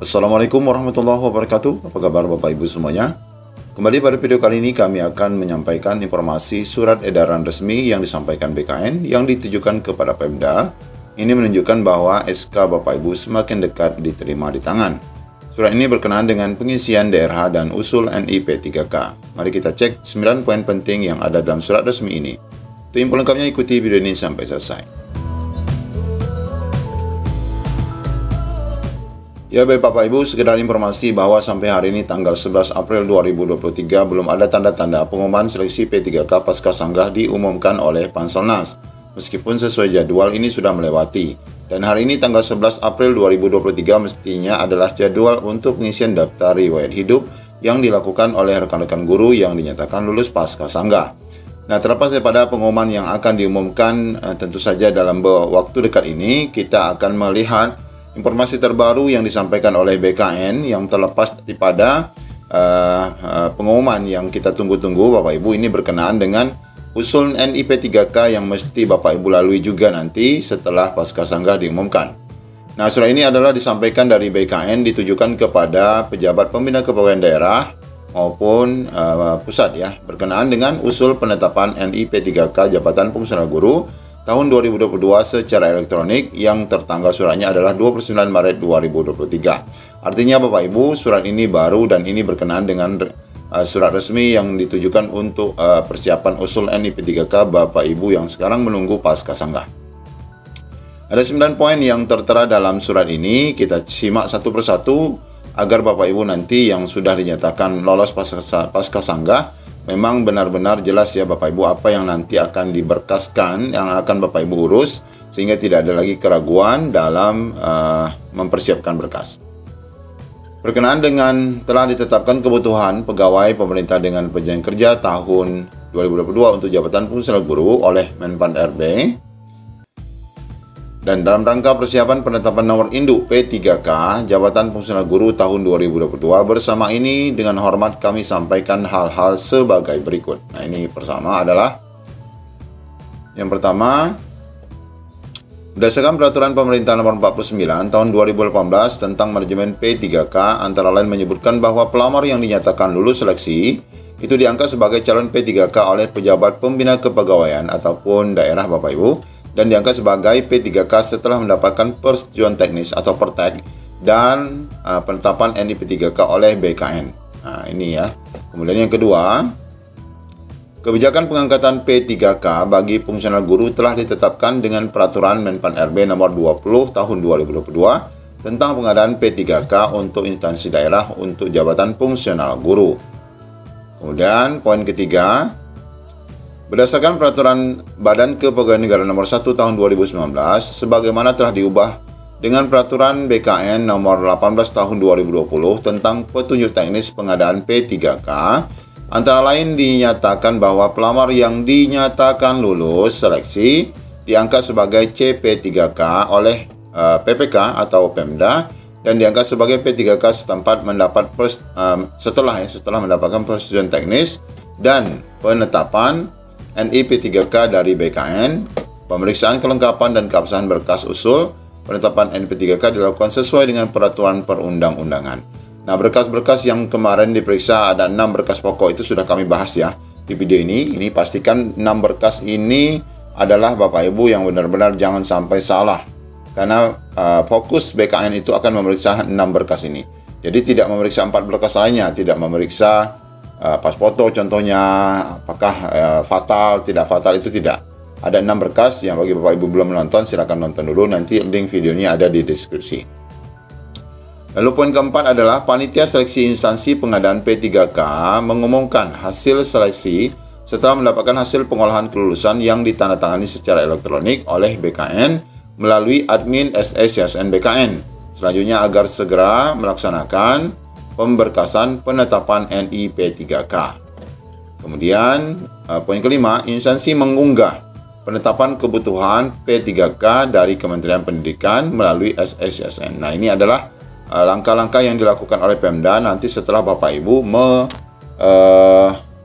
Assalamualaikum warahmatullahi wabarakatuh. Apa kabar Bapak Ibu semuanya? Kembali pada video kali ini kami akan menyampaikan informasi surat edaran resmi yang disampaikan BKN yang ditujukan kepada Pemda. Ini menunjukkan bahwa SK Bapak Ibu semakin dekat diterima di tangan. Surat ini berkenaan dengan pengisian DRH dan usul NIP3K. Mari kita cek 9 poin penting yang ada dalam surat resmi ini. Untuk info lengkapnya ikuti video ini sampai selesai. Ya baik Bapak Ibu, sekedar informasi bahwa sampai hari ini tanggal 11 April 2023 belum ada tanda-tanda pengumuman seleksi P3K pasca sanggah diumumkan oleh Panselnas. Meskipun sesuai jadwal ini sudah melewati. Dan hari ini tanggal 11 April 2023 mestinya adalah jadwal untuk pengisian daftar riwayat hidup yang dilakukan oleh rekan-rekan guru yang dinyatakan lulus pasca sanggah. Nah, terlepas daripada pengumuman yang akan diumumkan tentu saja dalam waktu dekat ini kita akan melihat informasi terbaru yang disampaikan oleh BKN yang terlepas daripada pengumuman yang kita tunggu-tunggu Bapak Ibu, ini berkenaan dengan usul NIP3K yang mesti Bapak Ibu lalui juga nanti setelah pasca sanggah diumumkan. Nah, surat ini adalah disampaikan dari BKN ditujukan kepada pejabat pembina kepegawaian daerah maupun pusat ya, berkenaan dengan usul penetapan NIP3K Jabatan Fungsional Guru tahun 2022 secara elektronik yang tertanggal suratnya adalah 29 Maret 2023. Artinya Bapak Ibu, surat ini baru dan ini berkenaan dengan surat resmi yang ditujukan untuk persiapan usul NIP3K Bapak Ibu yang sekarang menunggu pasca sanggah. Ada 9 poin yang tertera dalam surat ini, kita simak satu persatu agar Bapak Ibu nanti yang sudah dinyatakan lolos pasca sanggah memang benar-benar jelas ya Bapak Ibu apa yang nanti akan diberkaskan, yang akan Bapak Ibu urus, sehingga tidak ada lagi keraguan dalam mempersiapkan berkas. Berkenaan dengan telah ditetapkan kebutuhan pegawai pemerintah dengan perjanjian kerja tahun 2022 untuk jabatan fungsional guru oleh Menpan RB, dan dalam rangka persiapan penetapan nomor induk P3K Jabatan Fungsional Guru tahun 2022 bersama ini dengan hormat kami sampaikan hal-hal sebagai berikut. Nah, ini pertama adalah yang pertama, berdasarkan peraturan pemerintah nomor 49 tahun 2018 tentang manajemen P3K antara lain menyebutkan bahwa pelamar yang dinyatakan lulus seleksi itu diangkat sebagai calon P3K oleh pejabat pembina kepegawaian ataupun daerah Bapak Ibu, dan diangkat sebagai P3K setelah mendapatkan persetujuan teknis atau pertek dan penetapan NIP3K oleh BKN. Nah, ini ya. Kemudian yang kedua, kebijakan pengangkatan P3K bagi fungsional guru telah ditetapkan dengan peraturan Menpan RB nomor 20 tahun 2022 tentang pengadaan P3K untuk instansi daerah untuk jabatan fungsional guru. Kemudian poin ketiga, berdasarkan peraturan Badan Kepegawaian Negara nomor 1 tahun 2019 sebagaimana telah diubah dengan peraturan BKN nomor 18 tahun 2020 tentang petunjuk teknis pengadaan P3K, antara lain dinyatakan bahwa pelamar yang dinyatakan lulus seleksi diangkat sebagai CP3K oleh PPK atau Pemda dan diangkat sebagai P3K setempat mendapat setelah mendapatkan persetujuan teknis dan penetapan NIP3K dari BKN. Pemeriksaan kelengkapan dan keabsahan berkas usul penetapan NIP3K dilakukan sesuai dengan peraturan perundang-undangan. Nah, berkas-berkas yang kemarin diperiksa ada 6 berkas pokok, itu sudah kami bahas ya di video ini. Ini pastikan 6 berkas ini adalah Bapak Ibu yang benar-benar jangan sampai salah. Karena fokus BKN itu akan memeriksa 6 berkas ini. Jadi tidak memeriksa 4 berkas lainnya, tidak memeriksa pas foto contohnya, apakah fatal, tidak fatal, itu tidak. Ada 6 berkas yang bagi Bapak Ibu belum menonton, silakan nonton dulu, nanti link videonya ada di deskripsi. Lalu poin keempat adalah panitia seleksi instansi pengadaan P3K mengumumkan hasil seleksi setelah mendapatkan hasil pengolahan kelulusan yang ditandatangani secara elektronik oleh BKN melalui admin SSCSN BKN. Selanjutnya agar segera melaksanakan pemberkasan penetapan NIP3K. Kemudian poin kelima, instansi mengunggah penetapan kebutuhan P3K dari Kementerian Pendidikan melalui SSCSN. Nah, ini adalah langkah-langkah yang dilakukan oleh Pemda nanti setelah Bapak Ibu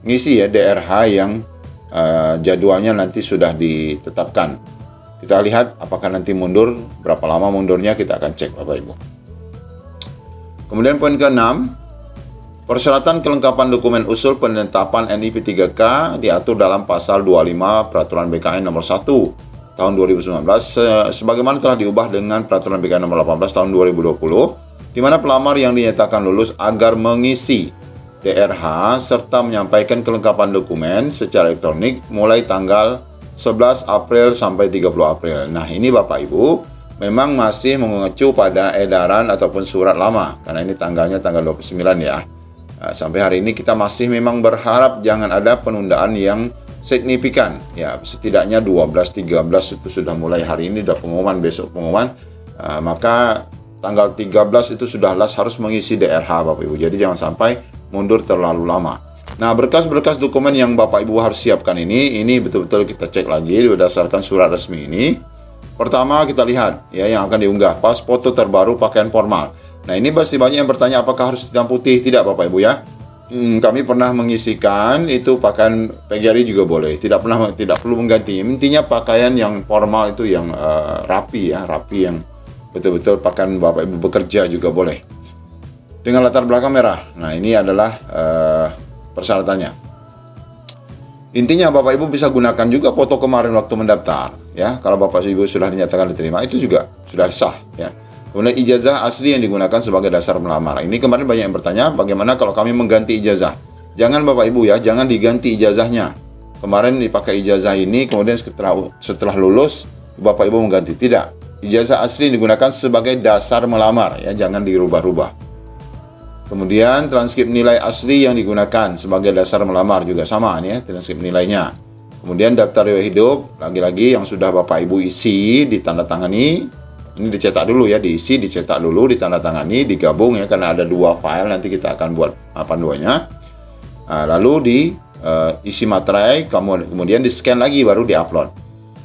mengisi ya DRH yang jadwalnya nanti sudah ditetapkan. Kita lihat apakah nanti mundur, berapa lama mundurnya kita akan cek Bapak Ibu. Kemudian poin ke-6, persyaratan kelengkapan dokumen usul penetapan NIP 3K diatur dalam pasal 25 Peraturan BKN nomor 1 tahun 2019 sebagaimana telah diubah dengan Peraturan BKN nomor 18 tahun 2020, di mana pelamar yang dinyatakan lulus agar mengisi DRH serta menyampaikan kelengkapan dokumen secara elektronik mulai tanggal 11 April sampai 30 April. Nah, ini Bapak Ibu memang masih mengacu pada edaran ataupun surat lama, karena ini tanggalnya tanggal 29 ya. Nah, sampai hari ini kita masih memang berharap jangan ada penundaan yang signifikan. Ya, setidaknya 12, 13 itu sudah mulai hari ini, sudah pengumuman, besok pengumuman. Maka tanggal 13 itu sudah harus mengisi DRH Bapak Ibu. Jadi jangan sampai mundur terlalu lama. Nah, berkas-berkas dokumen yang Bapak Ibu harus siapkan ini betul-betul kita cek lagi berdasarkan surat resmi ini. Pertama kita lihat ya yang akan diunggah, pas foto terbaru pakaian formal. Nah, ini pasti banyak yang bertanya apakah harus hitam putih, tidak Bapak Ibu ya. Kami pernah mengisikan itu pakaian PGRI juga boleh, tidak perlu mengganti. Intinya pakaian yang formal itu yang rapi ya, yang betul-betul pakaian Bapak Ibu bekerja juga boleh. Dengan latar belakang merah. Nah, ini adalah persyaratannya. Intinya Bapak Ibu bisa gunakan juga foto kemarin waktu mendaftar ya. Kalau Bapak Ibu sudah dinyatakan diterima itu juga sudah sah ya. Kemudian ijazah asli yang digunakan sebagai dasar melamar. Ini kemarin banyak yang bertanya bagaimana kalau kami mengganti ijazah. Jangan Bapak Ibu ya, jangan diganti ijazahnya. Kemarin dipakai ijazah ini kemudian setelah lulus Bapak Ibu mengganti. Tidak. Ijazah asli yang digunakan sebagai dasar melamar ya, jangan dirubah-rubah. Kemudian transkrip nilai asli yang digunakan sebagai dasar melamar juga sama nih ya, transkrip nilainya. Kemudian daftar riwayat hidup, lagi-lagi yang sudah Bapak Ibu isi, ditandatangani. Ini dicetak dulu ya, diisi, dicetak dulu, ditandatangani, digabung ya, karena ada 2 file, nanti kita akan buat panduannya. Lalu diisi materai, kemudian di-scan lagi, baru di-upload.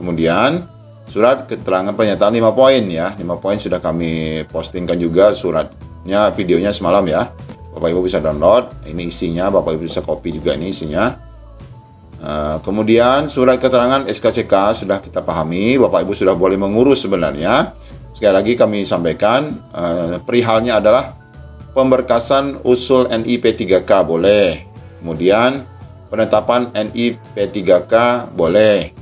Kemudian surat keterangan pernyataan 5 poin ya, 5 poin sudah kami postingkan juga suratnya, videonya semalam ya. Bapak Ibu bisa download, ini isinya, Bapak Ibu bisa copy juga ini isinya. Kemudian surat keterangan SKCK sudah kita pahami, Bapak Ibu sudah boleh mengurus sebenarnya. Sekali lagi kami sampaikan, perihalnya adalah pemberkasan usul NIP 3K boleh. Kemudian penetapan NIP 3K boleh.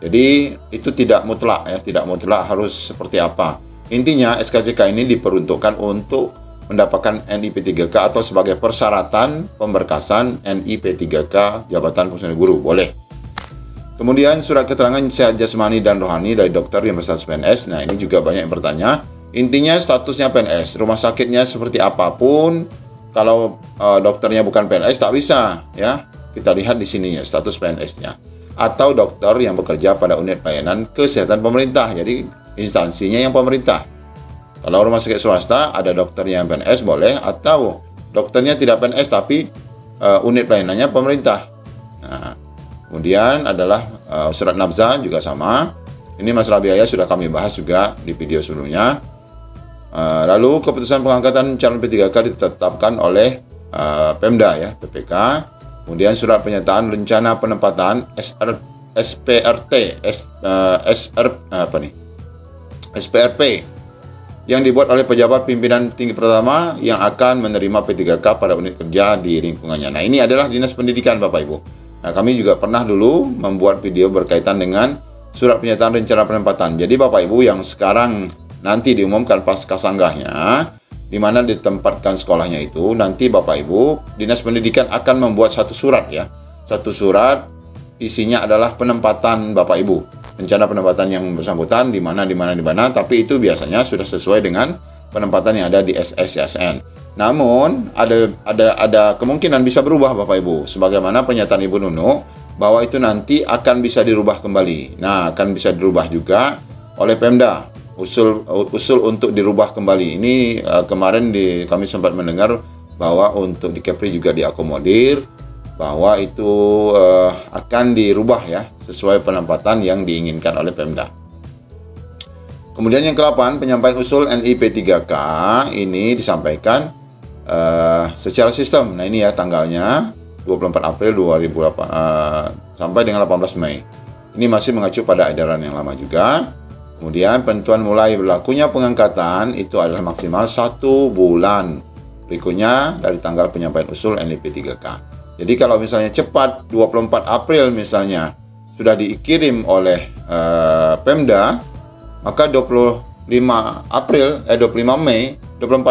Jadi itu tidak mutlak ya, tidak mutlak harus seperti apa. Intinya SKCK ini diperuntukkan untuk mendapatkan NIP 3K atau sebagai persyaratan pemberkasan NIP 3K jabatan fungsional guru, boleh. Kemudian surat keterangan sehat jasmani dan rohani dari dokter yang berstatus PNS. Nah, ini juga banyak yang bertanya. Intinya statusnya PNS, rumah sakitnya seperti apapun, kalau dokternya bukan PNS tak bisa ya. Kita lihat di sini ya status PNS-nya. Atau dokter yang bekerja pada unit pelayanan kesehatan pemerintah. Jadi instansinya yang pemerintah. Kalau rumah sakit swasta ada dokternya yang PNS boleh, atau dokternya tidak PNS tapi unit pelayanannya pemerintah. Nah, kemudian adalah surat nafza juga sama. Ini masalah biaya sudah kami bahas juga di video sebelumnya. Lalu keputusan pengangkatan calon P3K ditetapkan oleh Pemda ya, PPK. Kemudian surat pernyataan rencana penempatan SPRP yang dibuat oleh pejabat pimpinan tinggi pertama yang akan menerima P3K pada unit kerja di lingkungannya. Nah, ini adalah Dinas Pendidikan Bapak Ibu. Nah, kami juga pernah dulu membuat video berkaitan dengan surat pernyataan rencana penempatan. Jadi Bapak Ibu yang sekarang nanti diumumkan pasca sanggahnya, di mana ditempatkan sekolahnya itu, nanti Bapak Ibu, Dinas Pendidikan akan membuat satu surat ya. Satu surat isinya adalah penempatan Bapak Ibu. Rencana penempatan yang bersangkutan di mana, tapi itu biasanya sudah sesuai dengan penempatan yang ada di SSSN. Namun ada kemungkinan bisa berubah Bapak Ibu, sebagaimana pernyataan Ibu Nunu bahwa itu nanti akan bisa dirubah kembali. Nah, akan bisa dirubah juga oleh Pemda, usul untuk dirubah kembali. Ini kemarin kami sempat mendengar bahwa untuk di Kepri juga diakomodir, bahwa itu akan dirubah ya sesuai penempatan yang diinginkan oleh Pemda. Kemudian yang ke-8, penyampaian usul NIP 3K ini disampaikan secara sistem. Nah, ini ya tanggalnya 24 April 2008 sampai dengan 18 Mei. Ini masih mengacu pada edaran yang lama juga. Kemudian penentuan mulai berlakunya pengangkatan itu adalah maksimal 1 bulan. Berikutnya dari tanggal penyampaian usul NIP 3K. Jadi kalau misalnya cepat 24 April misalnya sudah dikirim oleh Pemda, maka 24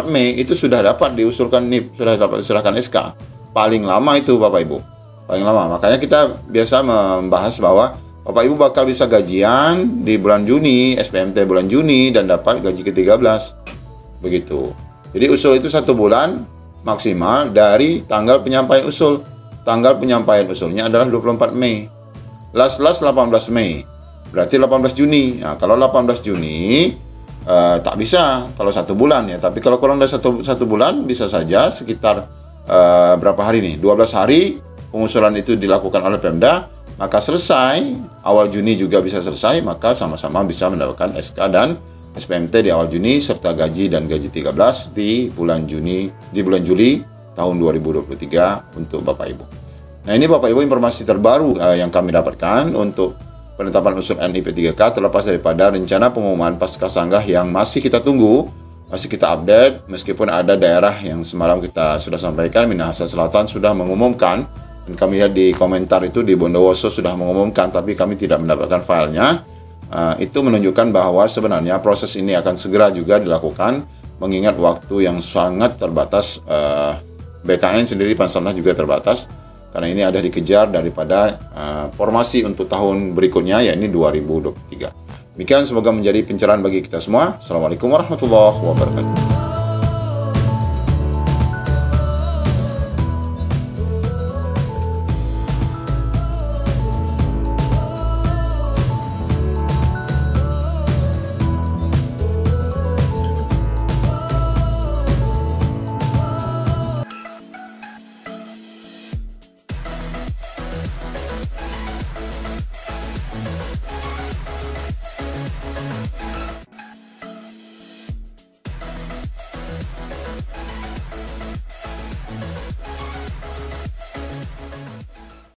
Mei itu sudah dapat diusulkan NIP, sudah dapat diserahkan SK. Paling lama itu Bapak Ibu. Paling lama. Makanya kita biasa membahas bahwa Bapak Ibu bakal bisa gajian di bulan Juni, SPMT bulan Juni, dan dapat gaji ke-13. Begitu. Jadi usul itu 1 bulan maksimal dari tanggal penyampaian usul. Tanggal penyampaian usulnya adalah 24 Mei. Last 18 Mei. Berarti 18 Juni. Nah, kalau 18 Juni tak bisa kalau 1 bulan ya. Tapi kalau kurang dari 1 bulan bisa saja sekitar berapa hari nih? 12 hari pengusulan itu dilakukan oleh Pemda. Maka selesai, awal Juni juga bisa selesai, maka sama-sama bisa mendapatkan SK dan SPMT di awal Juni serta gaji dan gaji 13 di bulan Juli tahun 2023 untuk Bapak Ibu. Nah, ini Bapak Ibu informasi terbaru yang kami dapatkan untuk penetapan usul NIP 3K terlepas daripada rencana pengumuman pasca sanggah yang masih kita tunggu, masih kita update meskipun ada daerah yang semalam kita sudah sampaikan, Minahasa Selatan sudah mengumumkan. Dan kami lihat di komentar itu di Bondowoso sudah mengumumkan, tapi kami tidak mendapatkan filenya. Itu menunjukkan bahwa sebenarnya proses ini akan segera juga dilakukan, mengingat waktu yang sangat terbatas. BKN sendiri Panselnas juga terbatas, karena ini ada dikejar daripada formasi untuk tahun berikutnya, yakni 2023. Demikian, semoga menjadi pencerahan bagi kita semua. Assalamualaikum warahmatullahi wabarakatuh.